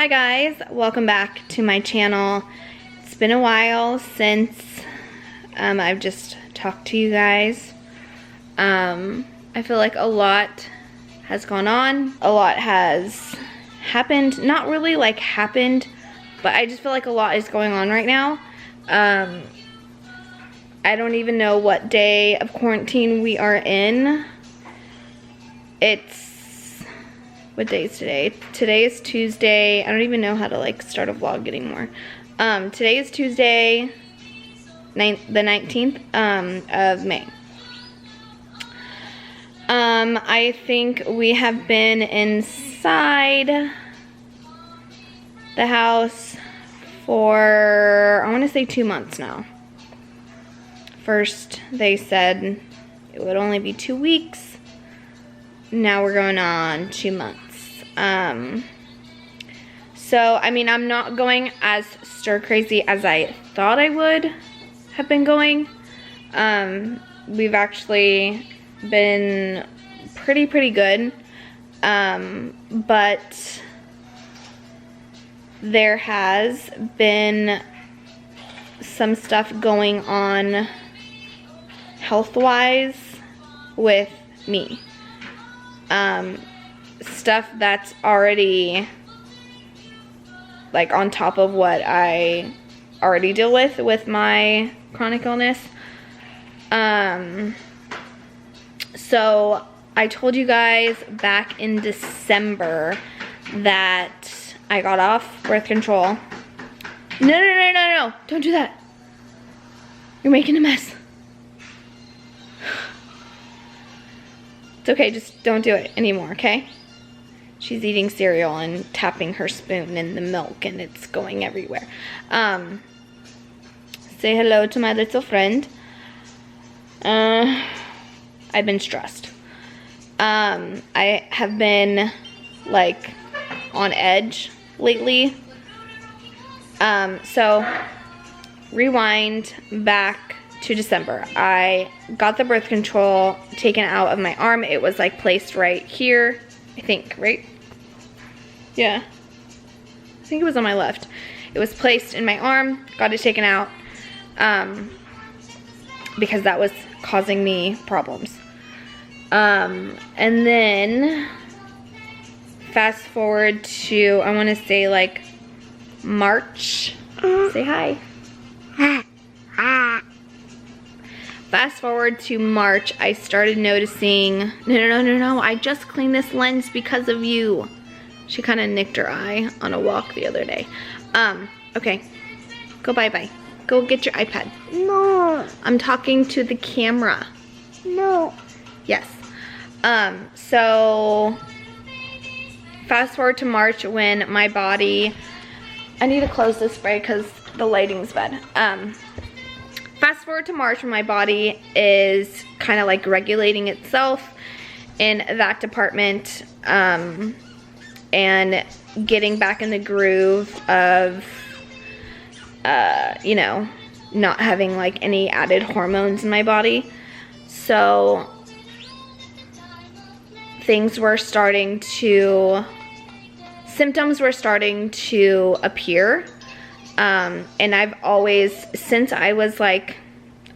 Hi guys, welcome back to my channel. It's been a while since I've just talked to you guys. I feel like a lot has gone on. A lot has happened. Not really like happened, but I just feel like a lot is going on right now. I don't even know what day of quarantine we are in. What day is today? Today is Tuesday. I don't even know how to like start a vlog anymore. Today is Tuesday, the 19th of May. I think we have been inside the house for, I want to say 2 months now. First they said it would only be 2 weeks. Now we're going on 2 months. So, I mean, I'm not going as stir crazy as I thought I would have been going. We've actually been pretty good. But there has been some stuff going on health-wise with me. Stuff that's already like on top of what I already deal with my chronic illness. So I told you guys back in December that I got off birth control. No, don't do that. You're making a mess. It's okay, just don't do it anymore, okay? She's eating cereal and tapping her spoon in the milk and it's going everywhere. Say hello to my little friend. I've been stressed. I have been like on edge lately. So rewind back to December. I got the birth control taken out of my arm. It was like placed right here, I think, right? Yeah, I think it was on my left. It was placed in my arm, got it taken out, because that was causing me problems. And then fast forward to, I want to say like March. Say hi. Fast forward to March, I started noticing, no, I just cleaned this lens because of you. She kind of nicked her eye on a walk the other day. Okay, go bye-bye. Go get your iPad. No. I'm talking to the camera. No. Yes. So, fast forward to March when my body, I need to close this spray because the lighting's bad. Fast forward to March when my body is kind of like regulating itself in that department, and getting back in the groove of, you know, not having like any added hormones in my body. So things were starting to, symptoms were starting to appear. And I've always, since I was like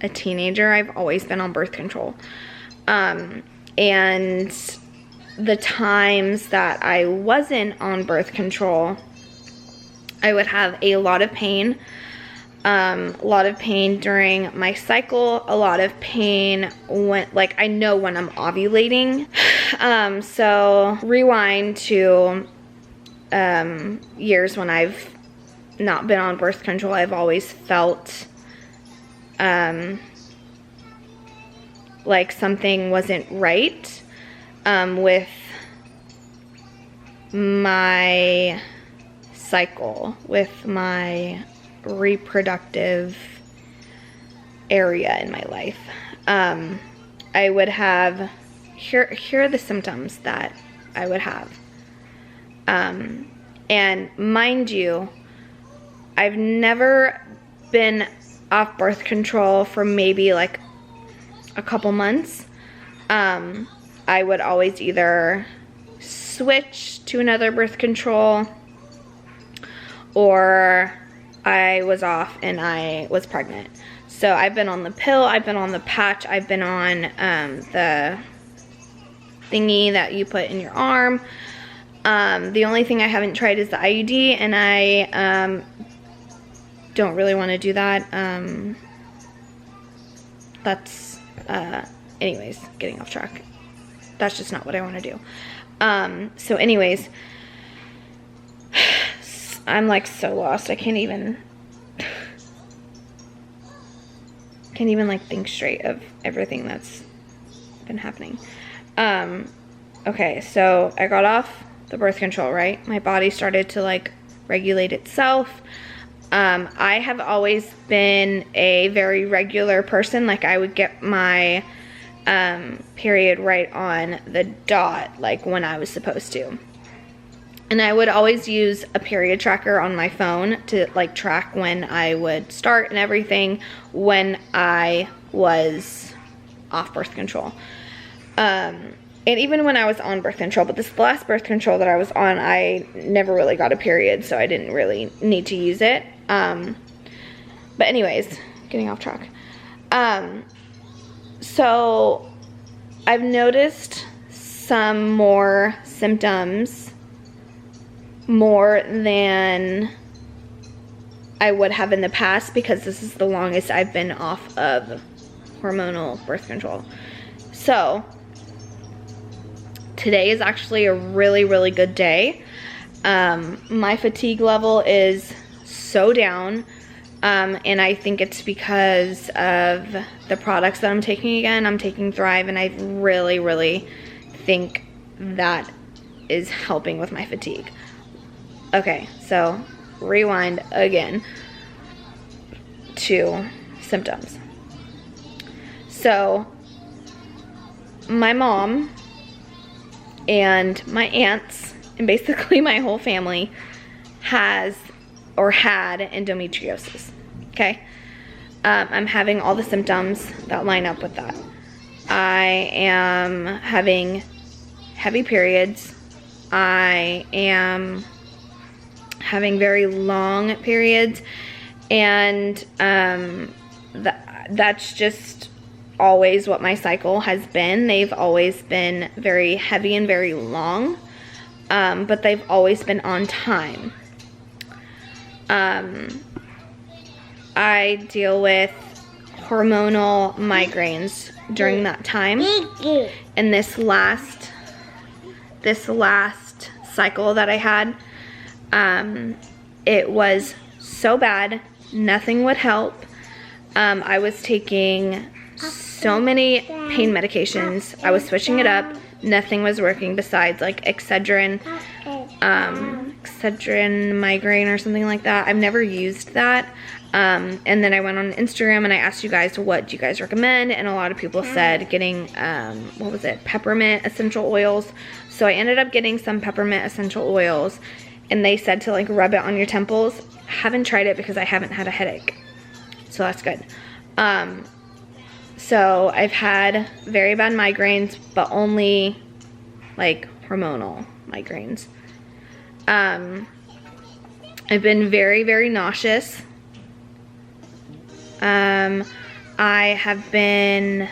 a teenager, I've always been on birth control. And the times that I wasn't on birth control, I would have a lot of pain. A lot of pain during my cycle, a lot of pain when, like, I know when I'm ovulating. So rewind to years when I've not been on birth control, I've always felt like something wasn't right with my cycle, with my reproductive area in my life. I would have, here are the symptoms that I would have. And mind you, I've never been off birth control for maybe like a couple months. I would always either switch to another birth control or I was off and I was pregnant. So I've been on the pill, I've been on the patch, I've been on the thingy that you put in your arm. The only thing I haven't tried is the IUD, and I don't really want to do that. That's, anyways, getting off track. That's just not what I want to do. So anyways, I'm like so lost. I can't even like think straight of everything that's been happening. Okay, so I got off the birth control, right? My body started to like regulate itself. I have always been a very regular person. Like I would get my period right on the dot, like when I was supposed to. And I would always use a period tracker on my phone to like track when I would start and everything when I was off birth control. And even when I was on birth control, but this last birth control that I was on, I never really got a period, so I didn't really need to use it. But anyways, getting off track. So I've noticed some more symptoms more than I would have in the past, because this is the longest I've been off of hormonal birth control. So today is actually a really, really good day. My fatigue level is so down, and I think it's because of the products that I'm taking again. I'm taking Thrive, and I really, really think that is helping with my fatigue. Okay, so rewind again to symptoms. So my mom and my aunts and basically my whole family has or had endometriosis. Okay, I'm having all the symptoms that line up with that. I am having heavy periods. I am having very long periods, and that's just always what my cycle has been. They've always been very heavy and very long, but they've always been on time. I deal with hormonal migraines during that time, and this last cycle that I had, it was so bad, nothing would help. I was taking so many pain medications. I was switching it up. Nothing was working besides like Excedrin Migraine or something like that. I've never used that. And then I went on Instagram and I asked you guys, what do you guys recommend? And a lot of people said getting, what was it? Peppermint essential oils. So I ended up getting some peppermint essential oils, and they said to like rub it on your temples. Haven't tried it because I haven't had a headache. So that's good. So I've had very bad migraines, but only like hormonal migraines. I've been very, very nauseous. I have been,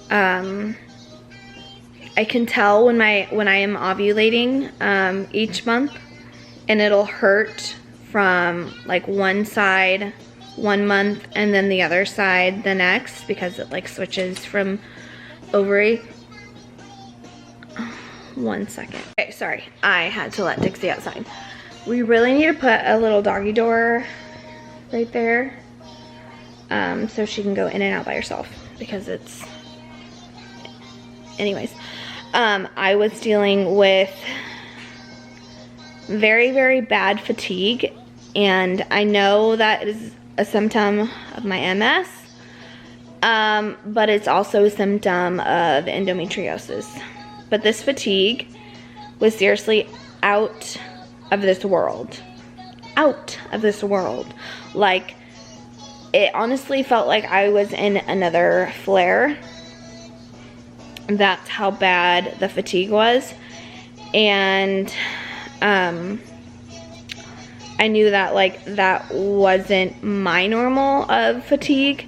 I can tell when I am ovulating, each month, and it'll hurt from like one side 1 month and then the other side the next, because it like switches from ovary. 1 second. Okay, sorry. I had to let Dixie outside. We really need to put a little doggy door right there, so she can go in and out by herself, because it's, anyways. I was dealing with very, very bad fatigue, and I know that is a symptom of my MS, but it's also a symptom of endometriosis. But this fatigue was seriously out of this world. Out of this world. Like, it honestly felt like I was in another flare. That's how bad the fatigue was. And I knew that like that wasn't my normal of fatigue.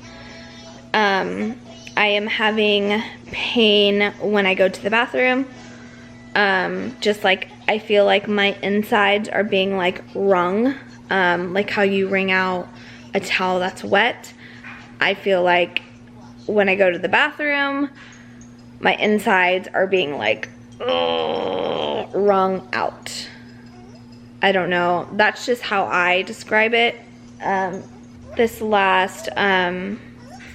I am having pain when I go to the bathroom. Just like I feel like my insides are being like wrung, like how you wring out a towel that's wet. I feel like when I go to the bathroom, my insides are being like wrung out. I don't know. That's just how I describe it. This last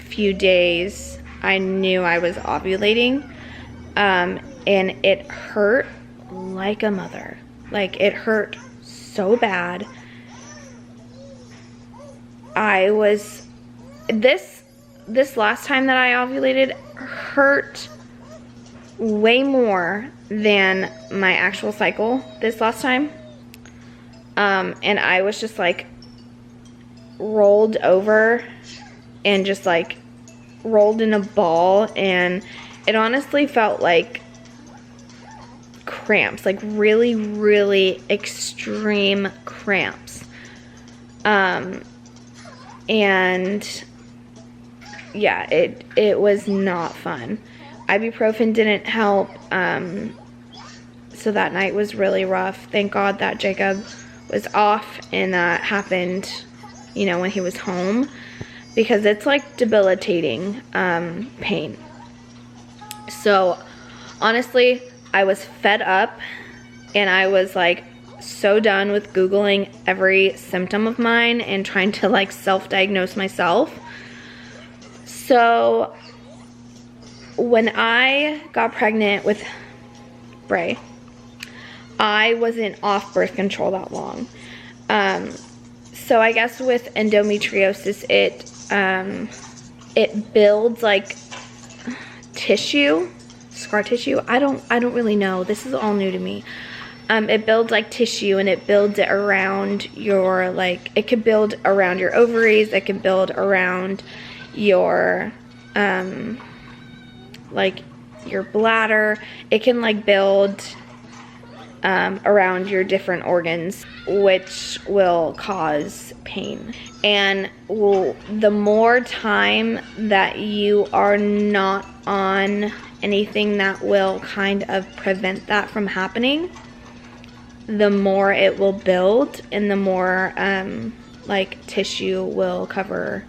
few days, I knew I was ovulating, and it hurt like a mother. Like, it hurt so bad. I was, this last time that I ovulated hurt way more than my actual cycle this last time. And I was just like rolled over and just like rolled in a ball, and it honestly felt like cramps, like really, really extreme cramps. And yeah, it was not fun. Ibuprofen didn't help. So that night was really rough. Thank God that Jacob was off and that happened, you know, when he was home, because it's like debilitating pain. So honestly, I was fed up, and I was like so done with Googling every symptom of mine and trying to like self-diagnose myself. So when I got pregnant with Bray, I wasn't off birth control that long. So I guess with endometriosis, it builds like tissue, scar tissue. I don't really know. This is all new to me. It builds like tissue, and it builds it around your, like, it could build around your ovaries. It can build around your, like your bladder. It can like build around your different organs, which will cause pain. And the more time that you are not on anything that will kind of prevent that from happening, the more it will build, and the more like tissue will cover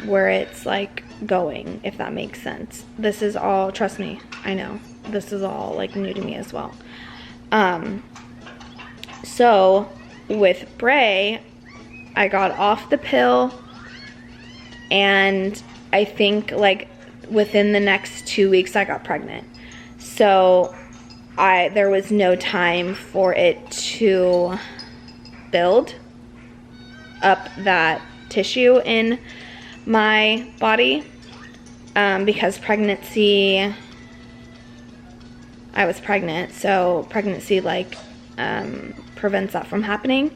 where it's like going, if that makes sense. This is all, trust me, I know, this is all like new to me as well. So with Bray, I got off the pill, and I think like within the next 2 weeks I got pregnant. So there was no time for it to build up that tissue in my body, because pregnancy, I was pregnant, so pregnancy like prevents that from happening.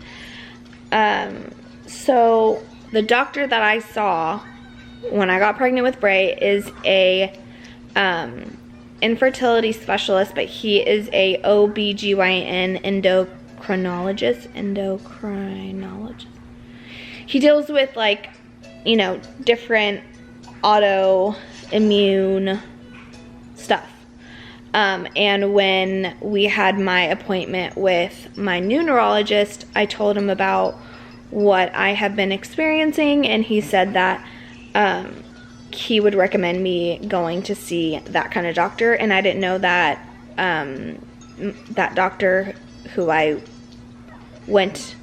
So the doctor that I saw when I got pregnant with Bray is a infertility specialist, but he is a OBGYN endocrinologist. He deals with like, you know, different autoimmune stuff. And when we had my appointment with my new neurologist, I told him about what I have been experiencing, and he said that he would recommend me going to see that kind of doctor. And I didn't know that that doctor who I went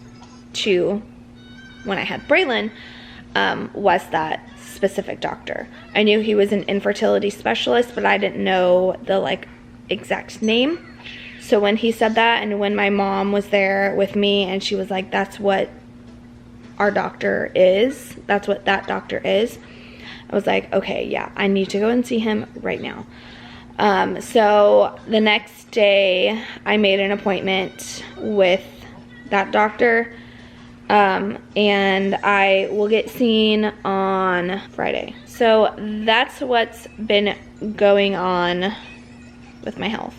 to when I had Braylon was that specific doctor. I knew he was an infertility specialist, but I didn't know the like exact name. So when he said that, and when my mom was there with me and she was like, that's what our doctor is, that's what that doctor is, I was like, okay, yeah, I need to go and see him right now. So the next day I made an appointment with that doctor, and I will get seen on Friday. So that's what's been going on with my health.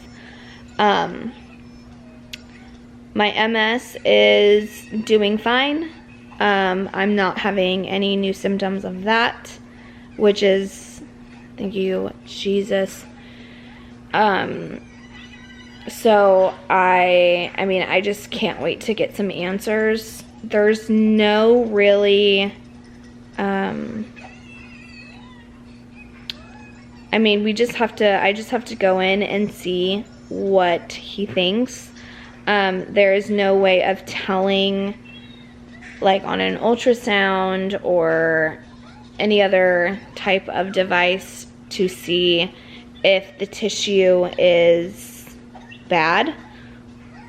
My MS is doing fine. I'm not having any new symptoms of that, which is, thank you, Jesus. So I mean, I just can't wait to get some answers. There's no really, I mean, I just have to go in and see what he thinks. There is no way of telling, like on an ultrasound or any other type of device, to see if the tissue is bad,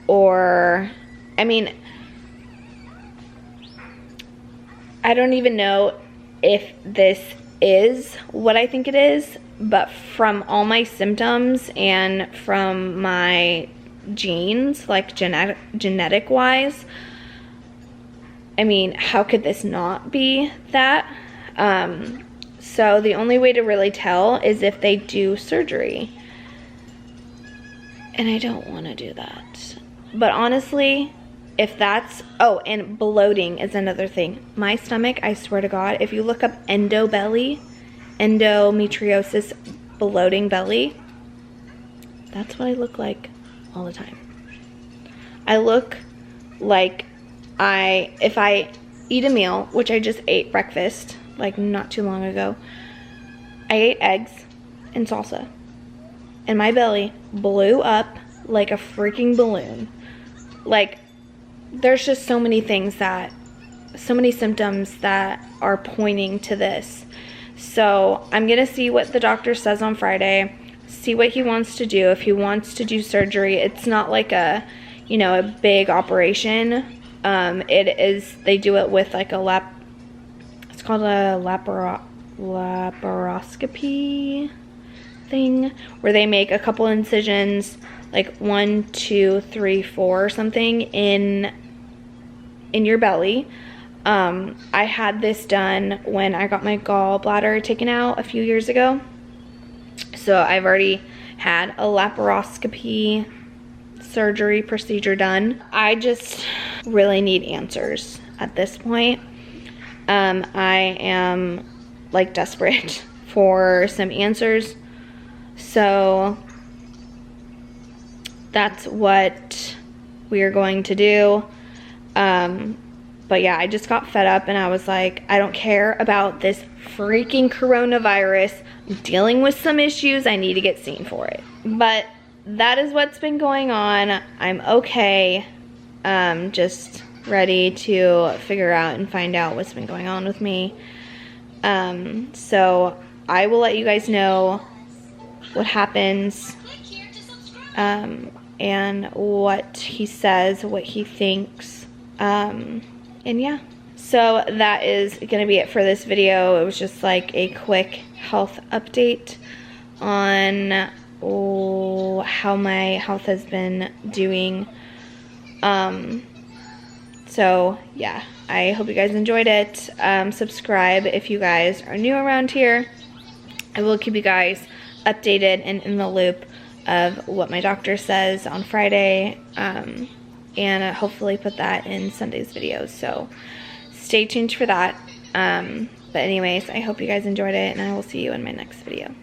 or, I mean, I don't even know if this is what I think it is, but from all my symptoms and from my genes, like genetic wise, I mean, how could this not be that? So the only way to really tell is if they do surgery. And I don't want to do that. But honestly, if that's, oh, and bloating is another thing. My stomach, I swear to God, if you look up endometriosis, bloating belly, that's what I look like all the time. I look like if I eat a meal, which I just ate breakfast, like not too long ago, I ate eggs and salsa, and my belly blew up like a freaking balloon. Like, there's just so many things so many symptoms that are pointing to this. So I'm gonna see what the doctor says on Friday, see what he wants to do. If he wants to do surgery, it's not like a big operation. They do it with like it's called a laparoscopy thing, where they make a couple incisions, like 1, 2, 3, 4 or something in your belly. I had this done when I got my gallbladder taken out a few years ago. So I've already had a laparoscopy surgery procedure done. I just really need answers at this point. I am like desperate for some answers. So that's what we are going to do. But yeah, I just got fed up and I was like, I don't care about this freaking coronavirus. I'm dealing with some issues. I need to get seen for it. But that is what's been going on. I'm okay. Just ready to figure out and find out what's been going on with me. So I will let you guys know what happens, and what he says, what he thinks, and yeah. So that is gonna be it for this video. It was just like a quick health update on how my health has been doing. So yeah, I hope you guys enjoyed it. Subscribe if you guys are new around here. I will keep you guys updated and in the loop of what my doctor says on Friday, and hopefully put that in Sunday's videos. So stay tuned for that. But anyways, I hope you guys enjoyed it, and I will see you in my next video.